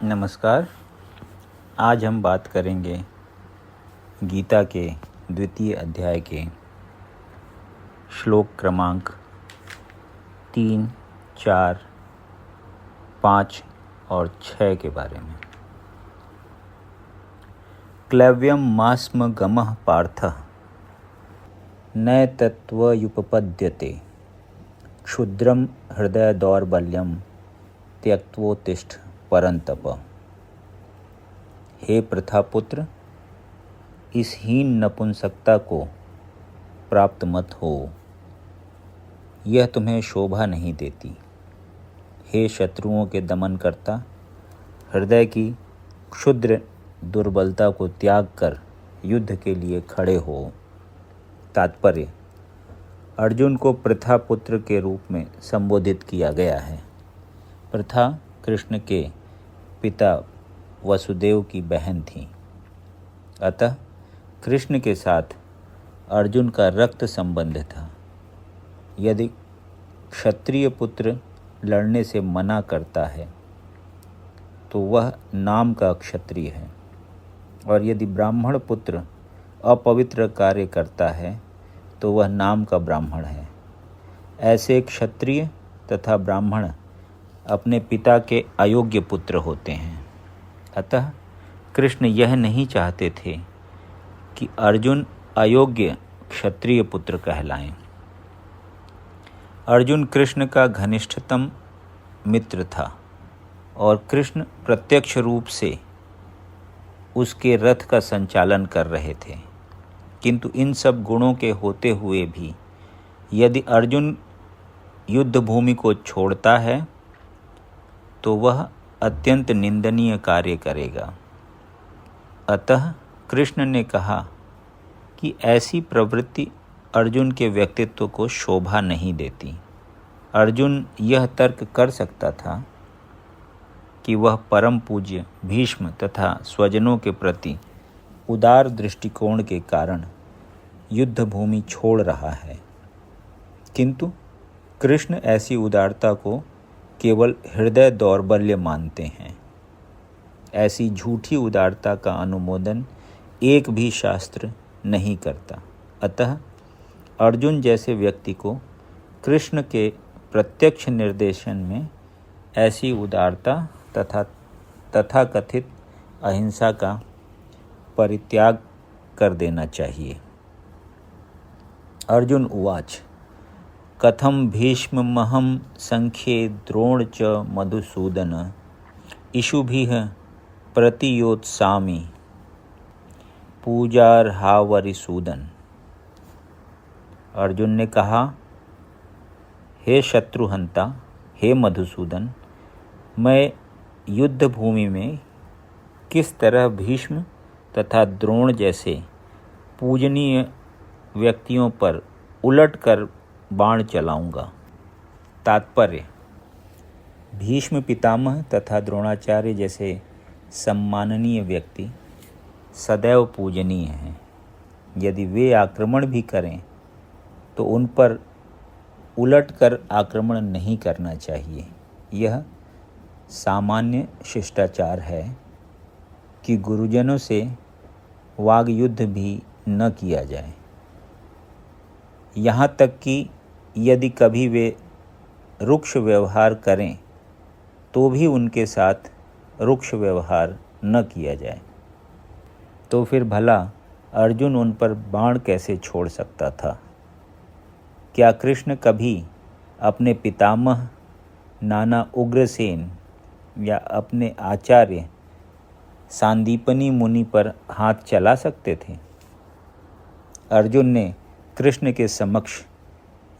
नमस्कार। आज हम बात करेंगे गीता के द्वितीय अध्याय के श्लोक क्रमांक 3, 4, 5 और 6 के बारे में। क्लैव्यं मास्म गमः पार्थः न तत्त्वयुपपद्यते क्षुद्रं हृदय दौर्बल्यं त्यक्त्वोत्तिष्ठ परंतप। हे प्रथापुत्र, इस हीन नपुंसकता को प्राप्त मत हो, यह तुम्हें शोभा नहीं देती। हे शत्रुओं के दमन करता, हृदय की क्षुद्र दुर्बलता को त्याग कर युद्ध के लिए खड़े हो। तात्पर्य: अर्जुन को प्रथापुत्र के रूप में संबोधित किया गया है। प्रथा कृष्ण के पिता वसुदेव की बहन थी, अतः कृष्ण के साथ अर्जुन का रक्त संबंध था। यदि क्षत्रिय पुत्र लड़ने से मना करता है तो वह नाम का क्षत्रिय है, और यदि ब्राह्मण पुत्र अपवित्र कार्य करता है तो वह नाम का ब्राह्मण है। ऐसे क्षत्रिय तथा ब्राह्मण अपने पिता के अयोग्य पुत्र होते हैं। अतः कृष्ण यह नहीं चाहते थे कि अर्जुन अयोग्य क्षत्रिय पुत्र कहलाएं। अर्जुन कृष्ण का घनिष्ठतम मित्र था और कृष्ण प्रत्यक्ष रूप से उसके रथ का संचालन कर रहे थे। किंतु इन सब गुणों के होते हुए भी यदि अर्जुन युद्ध भूमि को छोड़ता है तो वह अत्यंत निंदनीय कार्य करेगा। अतः कृष्ण ने कहा कि ऐसी प्रवृत्ति अर्जुन के व्यक्तित्व को शोभा नहीं देती। अर्जुन यह तर्क कर सकता था कि वह परम पूज्य भीष्म तथा स्वजनों के प्रति उदार दृष्टिकोण के कारण युद्ध भूमि छोड़ रहा है, किंतु कृष्ण ऐसी उदारता को केवल हृदय दौर्बल्य मानते हैं। ऐसी झूठी उदारता का अनुमोदन एक भी शास्त्र नहीं करता। अतः अर्जुन जैसे व्यक्ति को कृष्ण के प्रत्यक्ष निर्देशन में ऐसी उदारता तथा कथित अहिंसा का परित्याग कर देना चाहिए। अर्जुन उवाच: कथम भीष्ममहं संख्ये द्रोण च मधुसूदन इषुभिः प्रतियोत्सामि पूजार्हावरिसूदन। अर्जुन ने कहा, हे शत्रुहंता, हे मधुसूदन, मैं युद्ध भूमि में किस तरह भीष्म तथा द्रोण जैसे पूजनीय व्यक्तियों पर उलटकर बाण चलाऊंगा। तात्पर्य: भीष्म पितामह तथा द्रोणाचार्य जैसे सम्माननीय व्यक्ति सदैव पूजनीय हैं। यदि वे आक्रमण भी करें तो उन पर उलटकर आक्रमण नहीं करना चाहिए। यह सामान्य शिष्टाचार है कि गुरुजनों से वाग युद्ध भी न किया जाए। यहाँ तक कि यदि कभी वे रुक्ष व्यवहार करें तो भी उनके साथ रुक्ष व्यवहार न किया जाए। तो फिर भला अर्जुन उन पर बाण कैसे छोड़ सकता था? क्या कृष्ण कभी अपने पितामह नाना उग्रसेन या अपने आचार्य सांदीपनी मुनि पर हाथ चला सकते थे? अर्जुन ने कृष्ण के समक्ष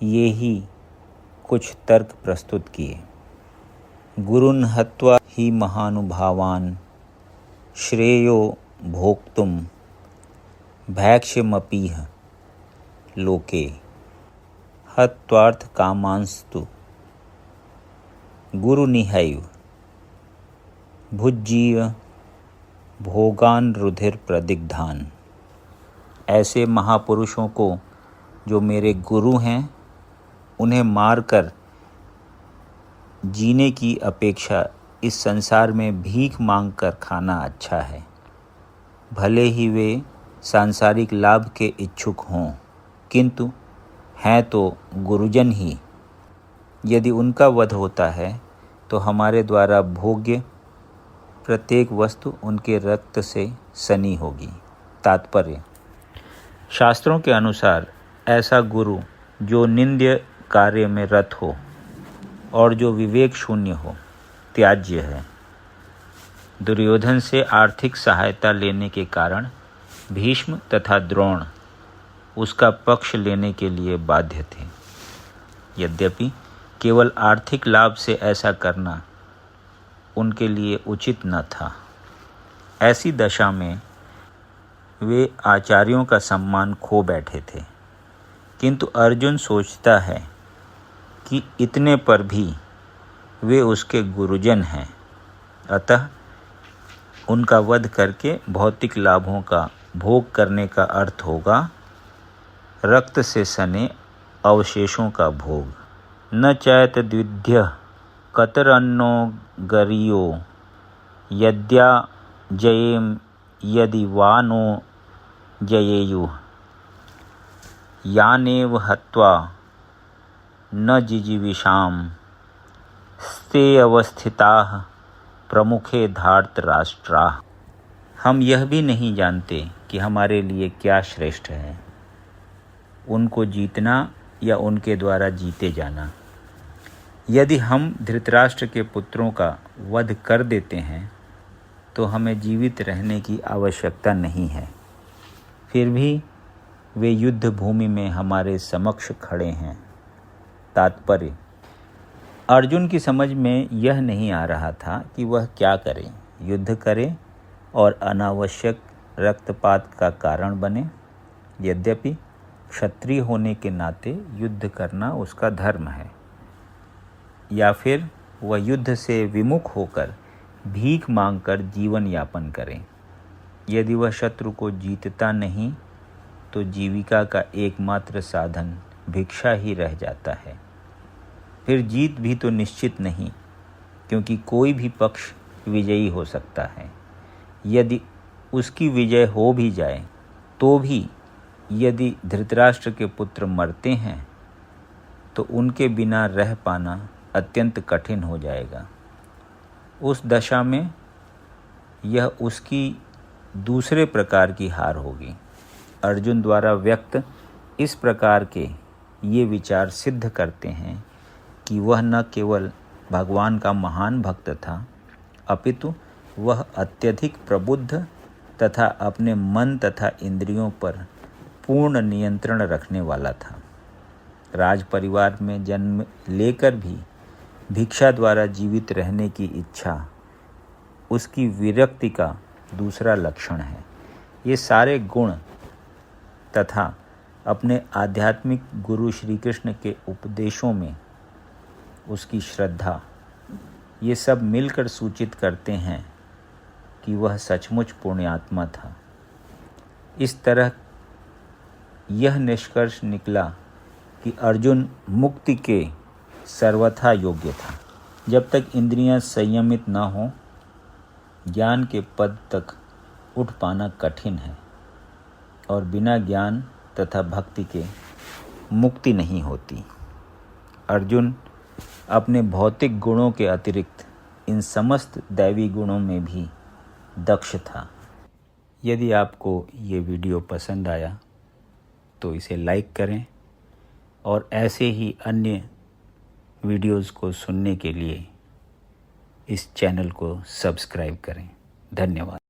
ये ही कुछ तर्क प्रस्तुत किए। गुरुन् हत्वा ही महानुभावान् श्रेयो भोक्तुम भैक्ष्यमपीह लोके हत्वार्थ कामांस्तु गुरुनिहैव भुज्जीव भोगान रुधिर प्रदिग्धान। ऐसे महापुरुषों को जो मेरे गुरु हैं, उन्हें मारकर जीने की अपेक्षा इस संसार में भीख मांग कर खाना अच्छा है, भले ही वे सांसारिक लाभ के इच्छुक हों, किंतु हैं तो गुरुजन ही। यदि उनका वध होता है तो हमारे द्वारा भोग्य प्रत्येक वस्तु उनके रक्त से सनी होगी। तात्पर्य: शास्त्रों के अनुसार ऐसा गुरु जो निंद्य कार्य में रत हो और जो विवेक शून्य हो त्याज्य है। दुर्योधन से आर्थिक सहायता लेने के कारण भीष्म तथा द्रोण उसका पक्ष लेने के लिए बाध्य थे। यद्यपि केवल आर्थिक लाभ से ऐसा करना उनके लिए उचित न था। ऐसी दशा में वे आचार्यों का सम्मान खो बैठे थे। किंतु अर्जुन सोचता है कि इतने पर भी वे उसके गुरुजन हैं, अतः उनका वध करके भौतिक लाभों का भोग करने का अर्थ होगा रक्त से सने अवशेषों का भोग। न चैत द्विध्य कतरन्नो गरियो यद्या जयेम यदि वा नो जयेयुः यानेव हत्वा न जिजीविषाम स्ते अवस्थिताः प्रमुखे धार्तराष्ट्राः। हम यह भी नहीं जानते कि हमारे लिए क्या श्रेष्ठ है, उनको जीतना या उनके द्वारा जीते जाना। यदि हम धृतराष्ट्र के पुत्रों का वध कर देते हैं तो हमें जीवित रहने की आवश्यकता नहीं है। फिर भी वे युद्ध भूमि में हमारे समक्ष खड़े हैं। तात्पर्य: अर्जुन की समझ में यह नहीं आ रहा था कि वह क्या करे, युद्ध करे और अनावश्यक रक्तपात का कारण बने। यद्यपि क्षत्रिय होने के नाते युद्ध करना उसका धर्म है, या फिर वह युद्ध से विमुख होकर भीख मांगकर जीवन यापन करें। यदि वह शत्रु को जीतता नहीं तो जीविका का एकमात्र साधन भिक्षा ही रह जाता है। फिर जीत भी तो निश्चित नहीं, क्योंकि कोई भी पक्ष विजयी हो सकता है। यदि उसकी विजय हो भी जाए तो भी यदि धृतराष्ट्र के पुत्र मरते हैं तो उनके बिना रह पाना अत्यंत कठिन हो जाएगा। उस दशा में यह उसकी दूसरे प्रकार की हार होगी। अर्जुन द्वारा व्यक्त इस प्रकार के ये विचार सिद्ध करते हैं कि वह न केवल भगवान का महान भक्त था, अपितु वह अत्यधिक प्रबुद्ध तथा अपने मन तथा इंद्रियों पर पूर्ण नियंत्रण रखने वाला था। राज परिवार में जन्म लेकर भी भिक्षा द्वारा जीवित रहने की इच्छा उसकी विरक्ति का दूसरा लक्षण है। ये सारे गुण तथा अपने आध्यात्मिक गुरु श्री कृष्ण के उपदेशों में उसकी श्रद्धा, ये सब मिलकर सूचित करते हैं कि वह सचमुच पुण्यात्मा था। इस तरह यह निष्कर्ष निकला कि अर्जुन मुक्ति के सर्वथा योग्य था। जब तक इंद्रियां संयमित न हों, ज्ञान के पद तक उठ पाना कठिन है और बिना ज्ञान तथा भक्ति के मुक्ति नहीं होती। अर्जुन अपने भौतिक गुणों के अतिरिक्त इन समस्त दैवी गुणों में भी दक्ष था। यदि आपको ये वीडियो पसंद आया तो इसे लाइक करें और ऐसे ही अन्य वीडियोज़ को सुनने के लिए इस चैनल को सब्सक्राइब करें। धन्यवाद।